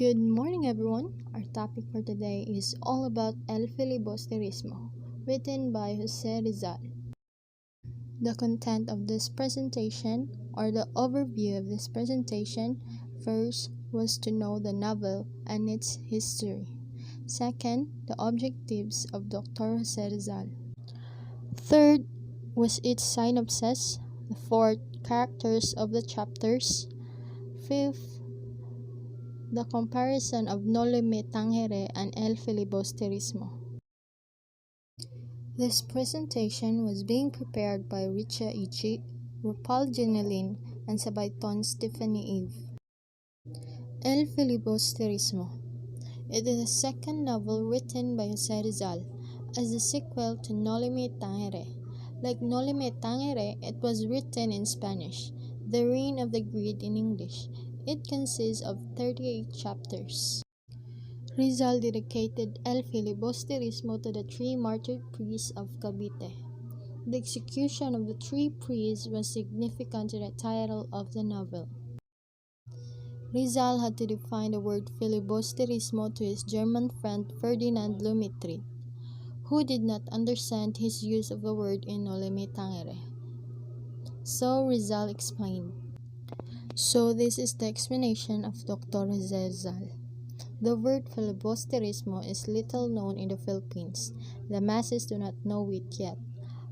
Good morning, everyone. Our topic for today is all about El Filibusterismo, written by Jose Rizal. The content of this presentation, or the overview of this presentation, first was to know the novel and its history. Second, the objectives of Dr. Jose Rizal. Third was its synopsis. The fourth, characters of the chapters. Fifth, the comparison of Noli Me Tangere and El Filibusterismo. This presentation was being prepared by Richa Ichi, Rupal Ginelin, and Sabayton Stephanie Eve. El Filibusterismo. It is the second novel written by Jose Rizal as the sequel to Noli Me Tangere. Like Noli Me Tangere, it was written in Spanish, The Reign of the Greed in English. It consists of 38 chapters. Rizal dedicated El Filibusterismo to the three martyred priests of Cavite. The execution of the three priests was significant to the title of the novel. Rizal had to define the word filibusterismo to his German friend Ferdinand Lumitrit, who did not understand his use of the word in Noli Me Tangere. So Rizal explained. So this is the explanation of Dr. Jose Rizal. The word filibusterismo is little known in the Philippines. The masses do not know it yet.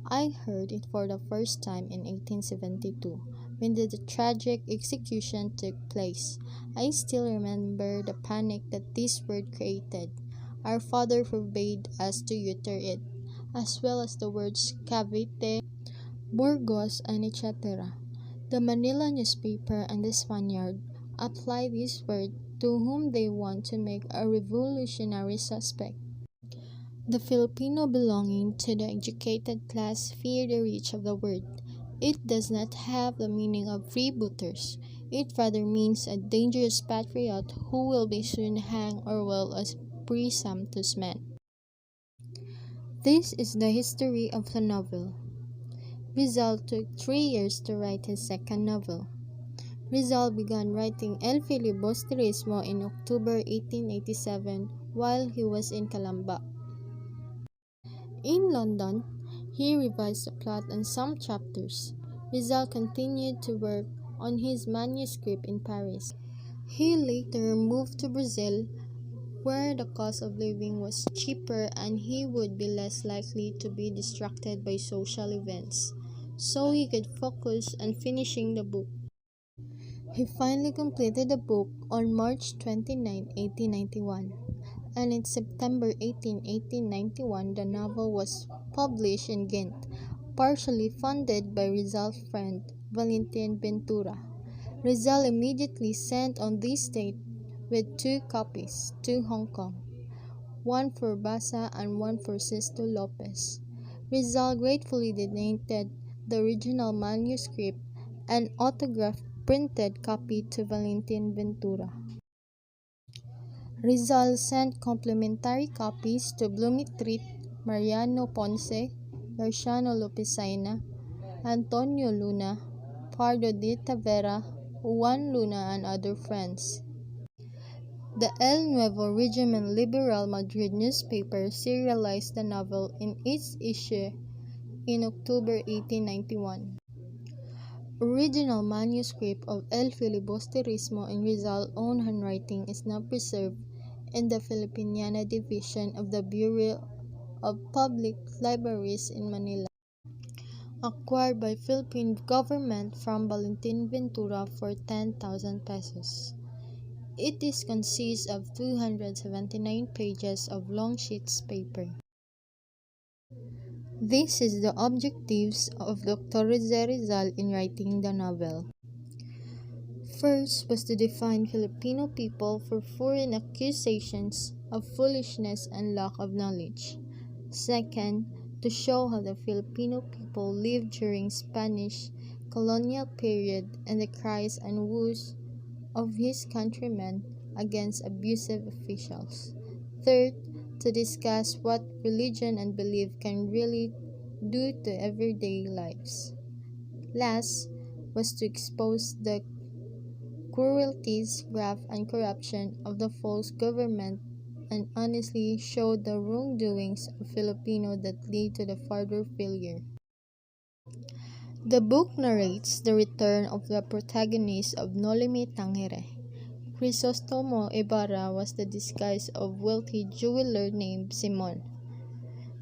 I heard it for the first time in 1872, when the tragic execution took place. I still remember the panic that this word created. Our father forbade us to utter it, as well as the words Cavite, Burgos, and etc. The Manila newspaper and the Spaniard apply this word to whom they want to make a revolutionary suspect. The Filipino belonging to the educated class fear the reach of the word. It does not have the meaning of freebooters. It rather means a dangerous patriot who will be soon hanged or well as presumptuous men. This is the history of the novel. Rizal took 3 years to write his second novel. Rizal began writing El Filibusterismo in October 1887 while he was in Calamba. In London, he revised the plot and some chapters. Rizal continued to work on his manuscript in Paris. He later moved to Brazil, where the cost of living was cheaper and he would be less likely to be distracted by social events, so he could focus on finishing the book. He finally completed the book on March 29, 1891, and in September 18, 1891, the novel was published in Ghent, partially funded by Rizal's friend Valentin Ventura. Rizal immediately sent on this date with 2 copies to Hong Kong, one for Basa and one for Sisto Lopez. Rizal gratefully donated the original manuscript and autographed printed copy to Valentin Ventura. Rizal sent complimentary copies to Blumitrit, Mariano Ponce, Garciano Lopesina, Antonio Luna, Pardo de Tavera, Juan Luna, and other friends. The El Nuevo Régimen Liberal Madrid newspaper serialized the novel in its issue in October 1891. Original manuscript of El Filibusterismo in Rizal's own handwriting is now preserved in the Filipiniana Division of the Bureau of Public Libraries in Manila, acquired by Philippine government from Valentin Ventura for 10,000 pesos. It is consists of 279 pages of long sheets paper. This is the objectives of Dr. Jose Rizal in writing the novel. First was to define Filipino people for foreign accusations of foolishness and lack of knowledge. Second, to show how the Filipino people lived during Spanish colonial period and the cries and woes of his countrymen against abusive officials. Third, to discuss what religion and belief can really do to everyday lives. Last was to expose the cruelties, graft, and corruption of the false government and honestly showed the wrongdoings of Filipino that lead to the further failure. The book narrates the return of the protagonist of Nolime Tangere. Crisostomo Ibarra was the disguise of wealthy jeweler named Simon.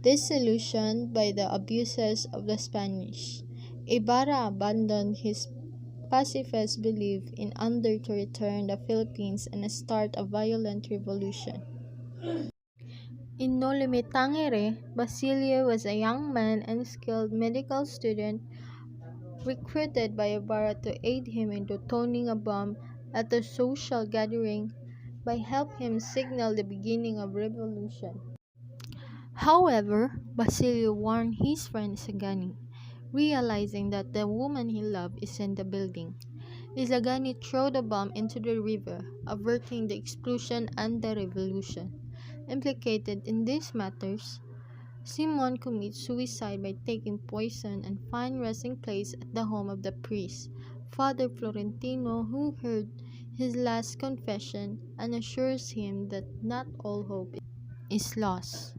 Disillusioned by the abuses of the Spanish, Ibarra abandoned his pacifist belief in order to return the Philippines and start a violent revolution. In Nolime Tangere, Basilio was a young man and skilled medical student recruited by Ibarra to aid him in detonating a bomb at a social gathering by help him signal the beginning of revolution. However, Basilio warned his friend Isagani, realizing that the woman he loved is in the building. Isagani threw the bomb into the river, averting the explosion and the revolution. Implicated in these matters, Simon commits suicide by taking poison and finds resting place at the home of the priest, Father Florentino, who heard his last confession and assures him that not all hope is lost.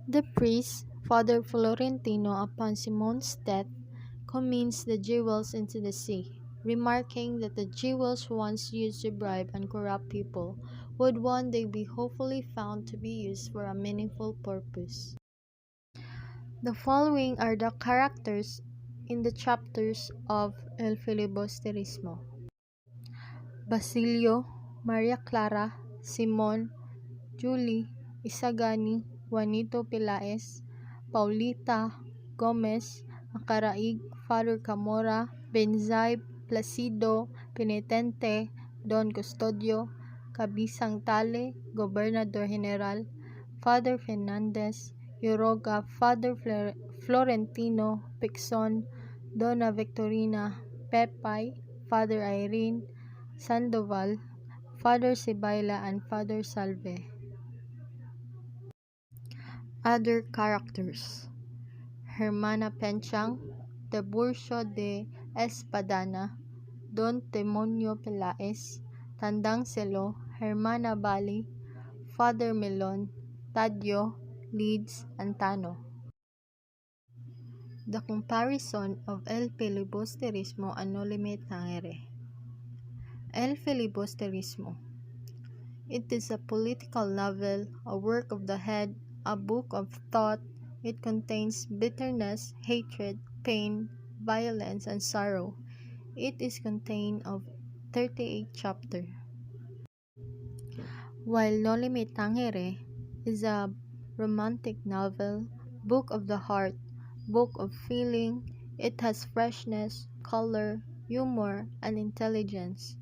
The priest, Father Florentino, upon Simon's death, commits the jewels into the sea, remarking that the jewels once used to bribe and corrupt people would one day be hopefully found to be used for a meaningful purpose. The following are the characters in the chapters of El Filibusterismo: Basilio, Maria Clara, Simon, Julie, Isagani, Juanito Pilaes, Paulita, Gomez, Acaraig, Father Camora, Benzay, Placido, Penitente, Don Custodio, Kabisang Tale, Gobernador General, Father Fernandez, Yoroga, Father Florentino, Pixon, Dona Victorina, Pepay, Father Irene, Sandoval, Father Sibayla, and Father Salve. Other characters: Hermana Penchang, Tiburcio de Espadana, Don Temonio Pelaez, Tandang Selo, Hermana Bali, Father Melon, Tadio, Leeds, and Tano. The comparison of El Filibusterismo and Nolime Tangere. El Filibusterismo. It is a political novel, a work of the head, a book of thought. It contains bitterness, hatred, pain, violence, and sorrow. It is contained of 38 chapters. While Nolime Tangere is a romantic novel, book of the heart, book of feeling, it has freshness, color, humor, and intelligence.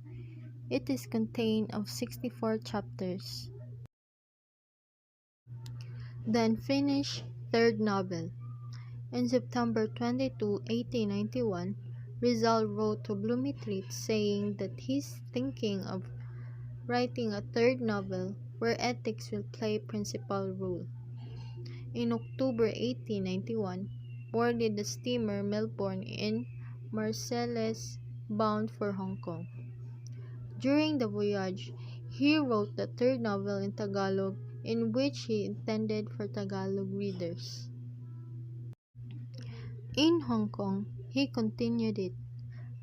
It is contained of 64 chapters. The unfinished third novel. In September 22, 1891, Rizal wrote to Blumentritt saying that he's thinking of writing a third novel where ethics will play principal role. In October 1891, boarded the steamer Melbourne in Marseilles bound for Hong Kong. During the voyage, he wrote the third novel in Tagalog, in which he intended for Tagalog readers. In Hong Kong, he continued it,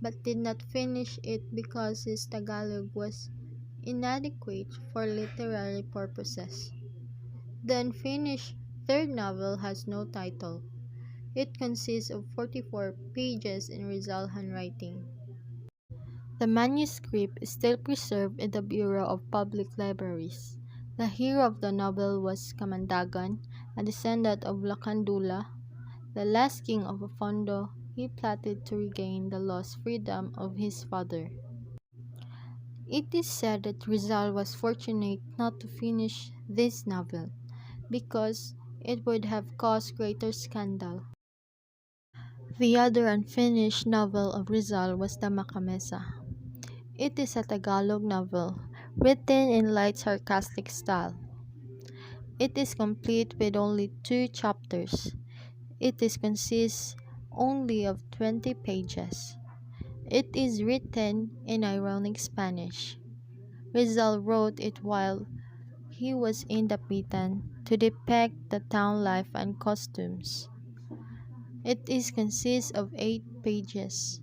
but did not finish it because his Tagalog was inadequate for literary purposes. The unfinished third novel has no title. It consists of 44 pages in Rizal handwriting. The manuscript is still preserved in the Bureau of Public Libraries. The hero of the novel was Kamandagan, a descendant of Lakandula, the last king of Afondo. He plotted to regain the lost freedom of his father. It is said that Rizal was fortunate not to finish this novel, because it would have caused greater scandal. The other unfinished novel of Rizal was the Macamesa. It is a Tagalog novel, written in light sarcastic style. It is complete with only 2 chapters. It consists only of 20 pages. It is written in ironic Spanish. Rizal wrote it while he was in Dapitan to depict the town life and costumes. It is consists of 8 pages.